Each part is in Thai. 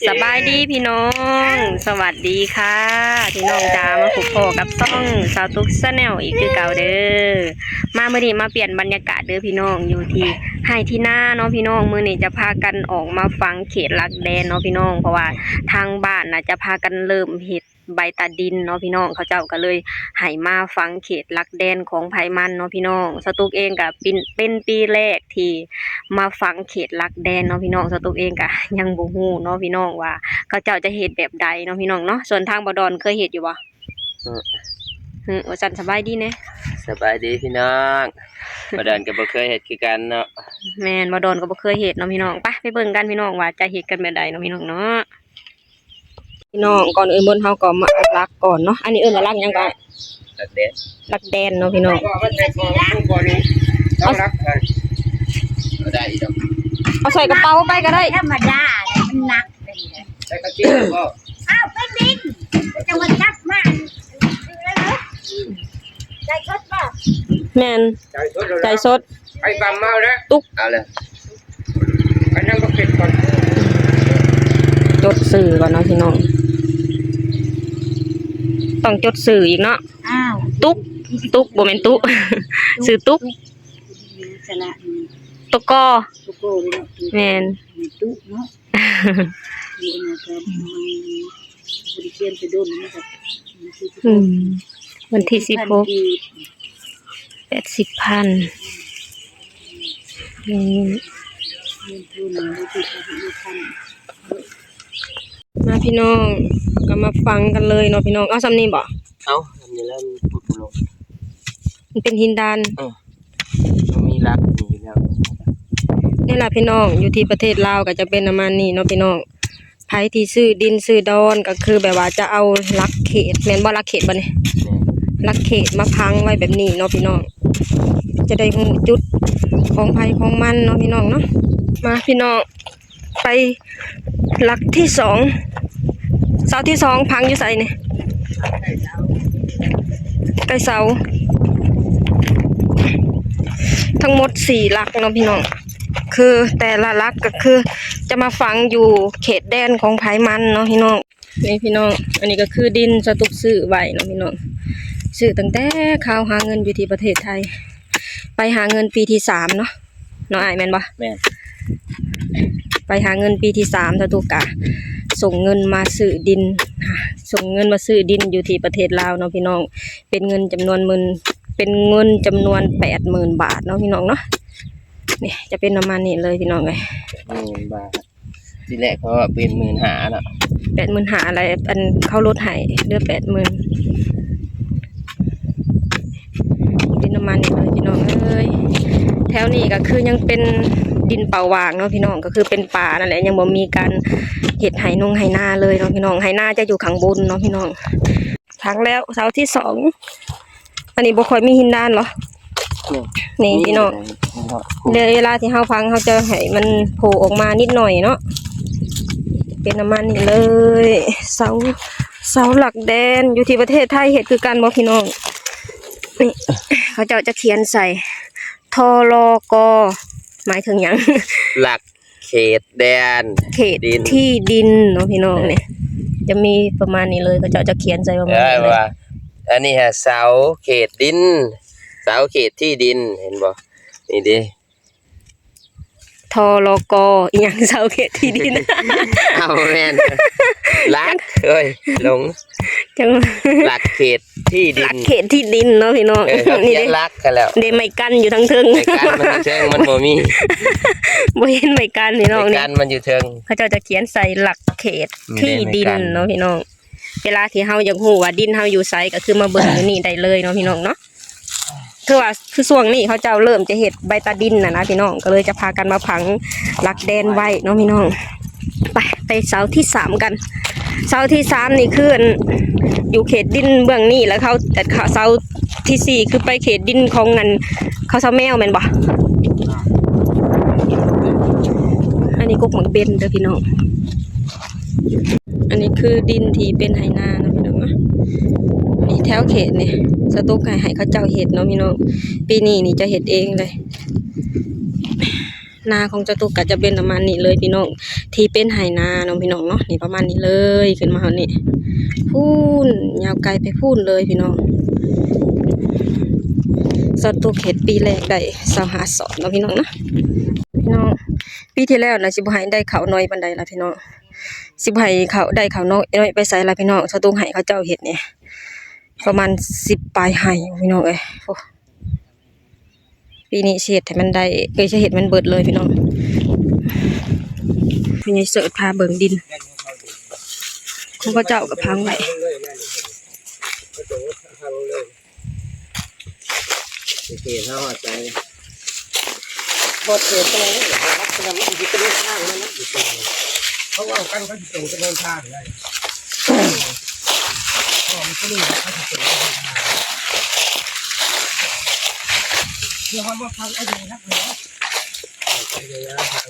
สบายดีพี่น้องสวัสดีค่ะพี่น้องจ้ามาพบพ่อกับซ่องสาวตุ๊กชาแนลอีกคือเก่าเด้อมาเมื่อนี้มาเปลี่ยนบรรยากาศเด้อพี่น้องอยู่ที่ให้ที่หน้าเนาะพี่น้องมื้อนี้จะพากันออกมาฟังเขตลักแดนเนาะพี่น้องเพราะว่าทางบ้านน่ะจะพากันเริ่มเฮ็ดใบตาดินเนาะพี่น้องเขาเจ้าก็เลยให้มาฟังเขตลักแดนของไผมันเนาะพี่น้องสตุ๊กเองก็เป็นปีแรกที่มาฟังเขตลักแดนเนาะพี่น้องสตุ๊กเองก็ยังบ่ฮู้เนาะพี่น้องว่าเขาเจ้าจะเฮ็ดแบบใดเนาะพี่น้องเนาะส่วนทางบ่ดอนเคยเฮ็ดอยู่บ่ว่าซั่นสบายดีแน่สบายดีพี่น้องบ่ดอนก็บ่เคยเฮ็ดคือกันเนาะแม่นบ่ดอนก็บ่เคยเฮ็ดเนาะพี่น้องไปเบิ่งกันพี่น้องว่าจะเฮ็ดกันแบบใดเนาะพี่น้องเนาะพี่น้องก่อนอื่นเบิ่นเฮาก็มาลักก่อนเนาะอันนี้เอิ้นว่าลักหยังก็ลักเด็ดลักแดนเนาะพี่น้องเอาได้อีกดอกเอาใส่กระเป๋าไปก็ได้ธรรมดามันหนักไปเลย ได้ก็กินบ่ อ้าวไปบินจะมาจับมาใจชดป่ะแม่นใจสดไปปั๊มเมาแล้วตุ๊กเอาเลยไปนั่งก็เก็บก่อนจดสื่อก่อนเนาะพี่น้องต้องจดสื่ออีกเนาะอ้าวตุ๊กบ่แม่นตุ๊ สื่อตุ๊กสละตุ๊กกอตุโก้แม่นตุ๊กเนาะนี่นะครับมันบริเวณไปโดนนะครับวันที่16 80,000มาพี่น้องก็มาฟังกันเลยเนาะพี่น้องเอาซ้ำนี้บ่เอาอันนี้แล้วมันพุดลงมันเป็นหินดานมันมีรักอยู่แล้วนี่ล่ะพี่น้องอยู่ที่ประเทศลาวก็จะเป็นประมาณนี้เนาะพี่น้องไผที่ซื้อดินซื้อดอนก็คือแบบว่าจะเอาลักเขตแม่นบ่ลักเขตบ่นี่ลักเขตมาพังไว้แบบนี้เนาะพี่น้องจะได้ฮู้จุดของไผของมันเนาะพี่น้องเนาะมาพี่น้องไปลักที่2เสาที่2พังอยู่ไสนี่ใกล้เสาทั้งหมด4ลักเนาะพี่น้องคือแต่ละลักก็คือจะมาฝังอยู่เขตแดนของไผมันเนาะพี่น้องนี่พี่น้องอันนี้ก็คือดินสตุกซื้อไว้เนาะพี่น้องซื้อตั้งแต่ข้าวหาเงินอยู่ที่ประเทศไทยไปหาเงินปีที่3เนาะน้องอ้ายแม่นบ่แม่นไปหาเงินปีที่3สตุกกะส่งเงินมาซื้อดินส่งเงินมาซื้อดินอยู่ที่ประเทศลาวเนาะพี่น้องเป็นเงินจำนวน80,000 บาทเนาะพี่น้องเนาะนี่จะเป็นประมาณนี้เลยพี่น้องเลย10,000 บาททีแรกเขาว่าเป็น15,000เนาะ80,000อะไรอันเขาลดให้เหลือ80,000เป็นประมาณนี้เลยพี่น้องเอ้ยแถวนี้ก็คือยังเป็นดินเปล่าว่างเนาะพี่น้องก็คือเป็นป่านั่นแหละยังบ่มีการเฮ็ดไหนาเลยเนาะพี่น้องไหนาจะอยู่ข้างบนเนาะพี่น้องพังแล้วเสาที่2อันนี้บ่ค่อยมีหินด้านเหรอนี่พี่น้องเวลาที่เฮาพังเฮาจะให้มันโผล่ออกมานิดหน่อยเนาะเป็นประมาณนี้เลยเสาหลักแดนอยู่ที่ประเทศไทยเฮ็ดคือกันบ่พี่น้องนี่เขาเจ้าจะเขียนใส่ทลกหมายถึงหยังหลักเขตแดนเขตที่ดินเนาะพี่น้องเนี่ยจะมีประมาณนี้เลยเขาเจ้าจะเขียนใส่ประมาณนี้เลยอันนี้ฮะเสาเขตดินเสาเขตที่ดินเห็นบ่นี่ดิทลกอีหยังเสาเขตที่ดินเอาแม่นลักเอ้ยหลงจังหลักเขตที่ดินหลักเขตที่ดินเนาะพี่น้องนี่เด้ลักกันแล้วเด้ไม้กั้นอยู่ทั้งเทิงไม้กั้นมันเทิงมันบ่มีบ่เห็นไม้กั้นพี่น้องนี่ไม้กั้นมันอยู่เทิงเขาเจ้าจะเขียนใส่หลักเขตที่ดินเนาะพี่น้องเวลาที่เฮาอยากฮู้ว่าดินเฮาอยู่ไสก็คือมาเบิ่งอยู่นี่ได้เลยเนาะพี่น้องเนาะคือช่วงนี้เขาเจ้าเริ่มจะเฮ็ดใบตาดินนะพี่น้องก็เลยจะพากันมาผังหลักแดนไว้เนาะพี่น้องไปเสาที่3กันเสาที่3นี่คืออยู่เขตดินเบื้องนี้แล้วเขาแต่เสาที่4คือไปเขตดินของเงินเขาเสาแมวแม่นบ่อันนี้กกหมักเบนเด้อพี่น้องอันนี้คือดินที่เป็นไหนานะพี่น้องนะนี่แถวเขตนี่สต๊อกให้เขาเจ้าเห็ดเนาะพี่น้องปีนี้นี่จะเห็ดเองเลย นาของเจ้าตุกก็จะเป็นประมาณนี้เลยพี่น้องที่เป็นไหนาเนาะพี่น้องเนาะนี่ประมาณนี้เลยขึ้นมาเฮานี่พูนยาวไกลไปพูนเลยพี่น้องเจ้าตุกเฮ็ดปีแรกได้25สอบเนาะพี่น้องเนาะพี่น้องปีที่แล้วน่ะสิบ่ให้ได้ข้าวน้อยปานใดล่ะพี่น้องสิบ่ให้ข้าวได้ข้าวน้อยไปใส่ล่ะพี่น้องเจ้าตุกให้เขาเจ้าเฮ็ดเนี่ยประมาณ10ปลายไห้พี่น้องเอ้ยโอ้ปีนี้สิเฮ็ดให้มันได้จะเฮ็ดมันเบิดเลยพี่น้องพี่ใหญ่เสิร์ชพาเบิ่งดินของเขาเจ้าก็พังไว้ เขียนเท่าใจ บทเสียตรงนี้ลักษณะมันอยู่ตรงข้างนั่นนะอยู่ตรงนี้เขาเอากันเขาอยู่ตรงจะเดินทางได้อ๋อมันก็นี่เขาอยู่ตรงเดี๋ยวเขาบอกทางไอ้นี่นักเหรอไปเลยนะทา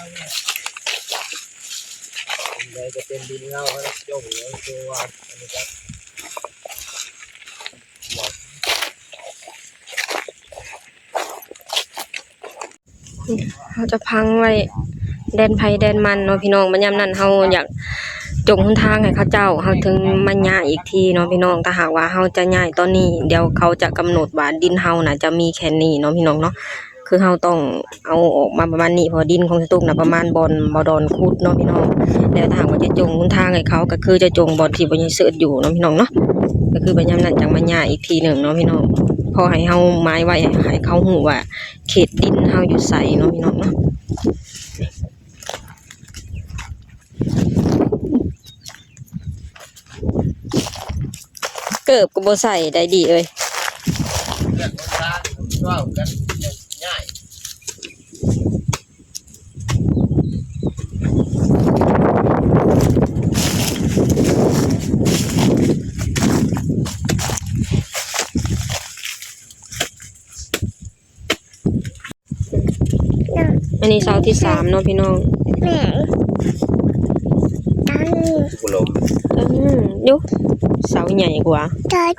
งไหนจะเป็นดินเงาเขาโยกเลยตัวอันนี้ครับ เขาจะพังไว้แดนไผแดนมันเนาะพี่น้องมันยามนั้นเฮาอยากจงหนทางให้เขาเจ้าเฮาถึงมาย้ายอีกทีเนาะพี่น้องถ้าหากว่าเฮาจะย้ายตอนนี้เดี๋ยวเขาจะกำหนดว่าดินเฮาน่ะจะมีแค่นี้เนาะพี่น้องเนาะคือเฮาต้องเอาออกมาประมาณนี้เพราะดินของสตุกน่ะประมาณบ่ดอนขุดเนาะพี่น้องแล้วถ้าหากว่าจะจงหนทางให้เขาก็คือจะจงบ่อนที่บ่ใหญ่เสิร์ชอยู่เนาะพี่น้องเนาะก็คือบัดยามนั้นจังมาย้ายอีกทีหนึงเนาะพี่น้องพอให้เฮาหมายไว้ให้เขาฮู้ว่าเขตดินเฮาอยู่ไสเนาะพี่น้องเนาะเกิบก็บ่ใส่ได้ดีเอ้ย เกิดคนทางว่ากันง่าย อันนี้เสาที่3เนาะพี่น้อง กุลม ยุเสาใหญ่กว่าตั้ง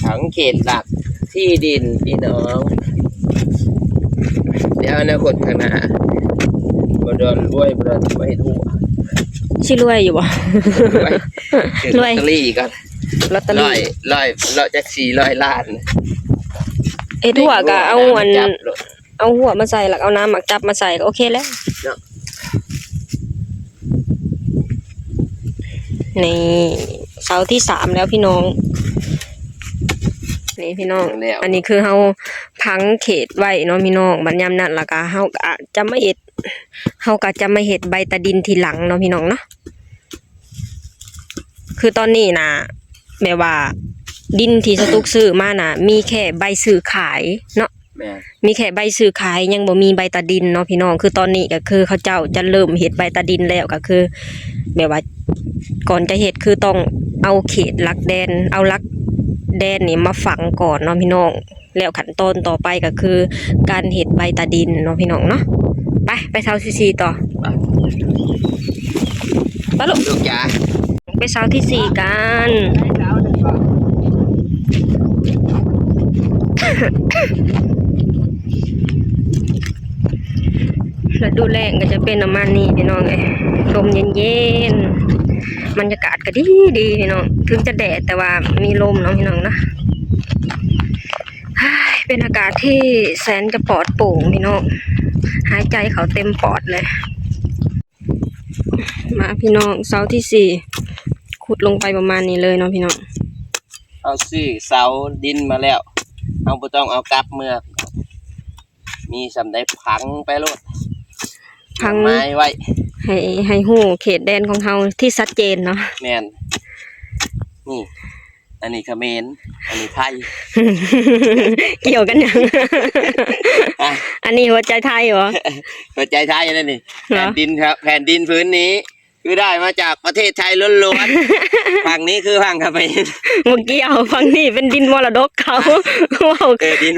ผังเขตหลักที่ดินพี่น้องเดี๋ยวอนาคตข้างหน้าบ่โดนรวยบ่โดนไม่ทั่ว สิรวยอยู่บ่ รวยลอตเตอรี่กัน ลอตเตอรี่ ร้อยจัก400 ล้าน เอ็ดหัวก็เอาอัน จับรถ เอาหัวมาใส่แล้วเอาน้ำหมักจับมาใส่ก็โอเคแล้ว เนาะ นี่เสาที่3แล้วพี่น้องนี่พี่น้องอันนี้คือเฮาพังเขตไว้เนาะพี่น้องบัดยามนั้นแล้วก็เฮาก็จะไม่เฮ็ดใบตะดินทีหลังเนาะพี่น้องเนาะคือตอนนี้นะแบบว่าดินที่สตุกซื้อมาน่ะมีแค่ใบซื้อขายเนาะ แม่ มีแค่ใบซื้อขายยังบ่มีใบตาดินเนาะพี่น้องคือตอนนี้ก็คือเขาเจ้าจะเริ่มเฮ็ดใบตาดินแล้วก็คือแบบว่าก่อนจะเฮ็ดคือต้องเอาเขตหลักแดนเอาหลักแดนนี่มาฝังก่อนเนาะพี่น้องแล้วขั้นตอนต่อไปก็คือการเฮ็ดใบตาดินเนาะพี่น้องเนาะไปเซาซีต่อไปลูก ลูกจ๋า ไปเซาที่4กันแล้วดูแลก็จะเป็นประมาณนี้พี่น้องเอ้ยลมเย็นๆบรรยากาศก็ดีพี่น้องถึงจะแดดแต่ว่ามีลมเนาะพี่น้องนะเป็นอากาศที่แสนจะปลอดโปร่งพี่น้องหายใจเขาเต็มปอดเลยมาพี่น้องเสาที่4ขุดลงไปประมาณนี้เลยเนาะพี่น้อง เอาซื้อเสาดินมาแล้วเอาบ่ต้องเอากลับเมือกมีสำได้พังไปโลด พัง ไม้ไว้ ให้ฮู้เขตแดนของเฮาที่ชัดเจนเนาะ แม่นนี่ อันนี้เขมรอันนี้ไทย เกี่ยวกันยัง อ่ะ อันนี้หัวใจไทยเหรอ หัวใจไทยนั่นนี่ เหรอ แผ่นดินครับแผ่นดินพื้นนี้ คือได้มาจากประเทศไทยล้วนๆ ฝั่งนี้คือฝั่งเขมร เมื่อกี้เอาฝั่งนี้เป็นดินมรดกเขาว้าว ดิน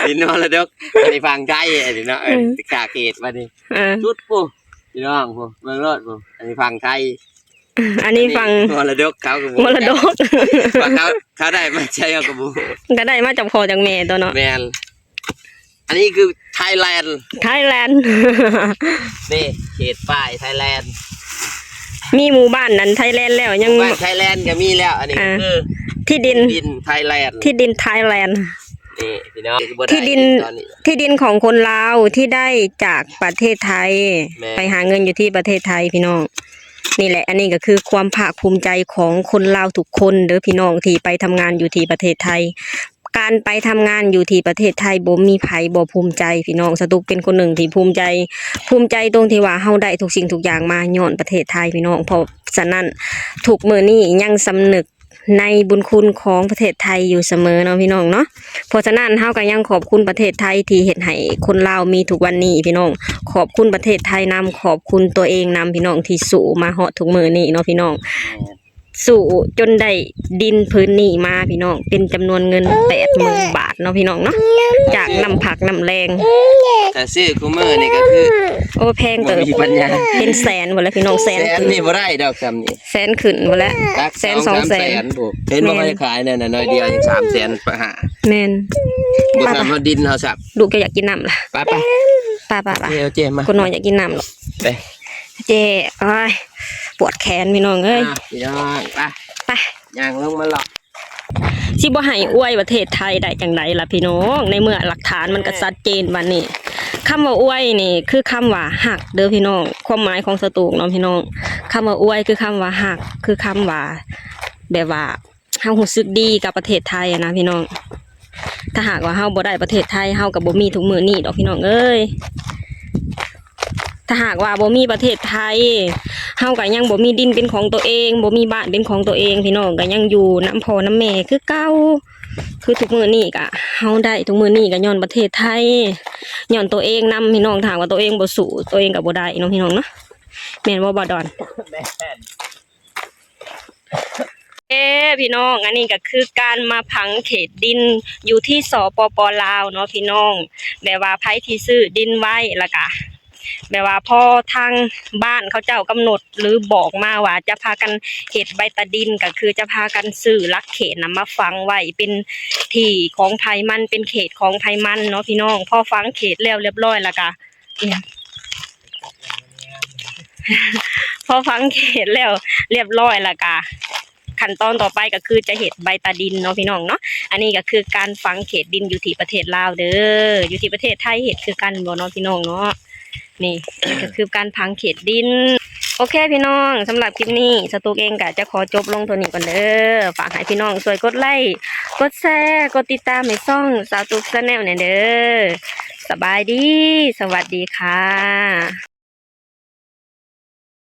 ดินมรดกอันนี้ฝั่งไทยอันนี้เนาะกาเกตมาดิ เออ ชุดปุ๊พี่น้องปุ๊เมืองรอดปุ๊อันนี้ฝั่งไทย อันนี้ฟัง มรดกเขากับ มรดก ว่าเขาได้มาใช้เอากับบู ก็ได้มาจากพ่อจากแม่ตัวเนาะ แมนอันนี้คือไทยแลนด์ ไทยแลนด์ นี่เขตป้ายไทยแลนด์ มีหมู่บ้านนั้นไทยแลนด์แล้วยัง บ้านไทยแลนด์ก็มีแล้ว อันนี้คือ ที่ดิน ดินไทยแลนด์ ที่ดินไทยแลนด์ นี่พี่น้อง ที่ดิน ตอนนี้ ที่ดินของคนลาวที่ได้จากประเทศไทย แม่ ไปหาเงินอยู่ที่ประเทศไทยพี่น้องนี่แหละ อันนี้ก็คือความภาคภูมิใจของคนลาวทุกคนเด้อพี่น้องที่ไปทำงานอยู่ที่ประเทศไทย การไปทำงานอยู่ที่ประเทศไทยบ่มีไผบ่ภูมิใจพี่น้องสตุกเป็นคนหนึ่งที่ภูมิใจตรงที่ว่าเฮาได้ทุกสิ่งทุกอย่างมาย้อนประเทศไทยพี่น้องเพราะฉะนั้นทุกมื้อนี้ยังสำนึกในบุญคุณของประเทศไทยอยู่เสมอเนาะพี่น้องเนาะเพราะฉะนั้นเฮาก็ยังขอบคุณประเทศไทยที่เฮ็ดให้คนลาวมีทุกวันนี้พี่น้องขอบคุณประเทศไทยนำขอบคุณตัวเองนำพี่น้องที่สู่มาฮอดทุกมื้อนี้เนาะพี่น้องสู่จนได้ดินพื้นนี้มาพี่น้องเป็นจำนวนเงิน 80,000 บาทเนาะพี่น้องเนาะจากน้ำผักน้ำแรง แต่ซื้อคูเมอร์นี่ก็คือ โอ้แพง บ่ เติบ มีปัญญา เป็นแสนหมดแล้วพี่น้องแสน แสน ขึ้น นี่บ่ได้ดอกจำนี่ แสนขึ้นหมดแล้ว รัก แสน2 แสน บุเห็นว่าเขาจะขายเนี่ยน้อยเดียวอย่าง300,000ไปหา แม่น บุ ป้า ทำเขาดินเขาสับ ลูกก็อยากกินน้ำล่ะ ไป ป้า เดี๋ยวเจมา คนน้อยอยากกินน้ำหรอก ไป เจ๊อ้ายปวดแขนพี่น้องเอ้ย พี่น้องไป ไป ย่างลงมาหรอก สิบ่ให้อวยประเทศไทยได้จังไดล่ะพี่น้องในเมื่อหลักฐานมันก็ชัดเจนว่านี่คำว่าอวยนี่คือคำว่าหักเด้อพี่น้องความหมายของสตูกเนาะพี่น้องคำว่าอวยคือคำว่าหักคือคำว่าแบบว่าเฮารู้สึกดีกับประเทศไทยอะนะพี่น้องถ้าหากว่าเฮาบ่ได้ประเทศไทยเฮาก็บ่มีทุกมื้อนี้ดอกพี่น้องเอ้ยถ้าหากว่าบ่มีประเทศไทยเฮาก็ยังบ่มีดินเป็นของตัวเองบ่มีบ้านเป็นของตัวเองพี่น้องก็ยังอยู่น้ำพ่อน้ำแม่คือเก่าคือทุกมื้อนี้ก็เฮาได้ทุกมื้อนี้ก็ย้อนประเทศไทยย้อนตัวเองนำพี่น้องถามว่าตัวเองบ่สู้ตัวเองก็บ่ได้เนาะพี่น้องเนาะแม่นบ่บ่ดอนพี่น้องอันนี้ก็คือการมาผังเขตดินอยู่ที่สปป.ลาวเนาะพี่น้องแบบว่าไผที่ซื้อดินไว้แล้วก็แบบว่าพอทางบ้านเขาเจ้ากำหนดหรือบอกมาว่าจะพากันเขตใบตาดินก็คือจะพากันซื้อลักเขตนะมาฝังไว้เป็นที่ของไผมันเป็นเขตของไผมันเนาะพี่น้องพอฝังเขตแล้วเรียบร้อยแล้วก็พอฝังเขตแล้วเรียบร้อยแล้วก็ขั้นตอนต่อไปก็คือจะเห็ดใบตาดินเนาะพี่น้องเนาะอันนี้ก็คือการฝังเขตดินอยู่ที่ประเทศลาวเด้ออยู่ที่ประเทศไทยเห็ดคือกันบ่เนาะพี่น้องเนาะนี่ก็คือการพังเขตดินโอเคพี่น้องสำหรับคลิปนี้สตูกเองก็จะขอจบลงตัวนี้ก่อนเด้อฝากให้พี่น้องช่วยกดไลค์กดแชร์กดติดตามให้ช่องสาวตุ๊กชาแนลเนี่ยเด้อสบายดีสวัสดีค่ะ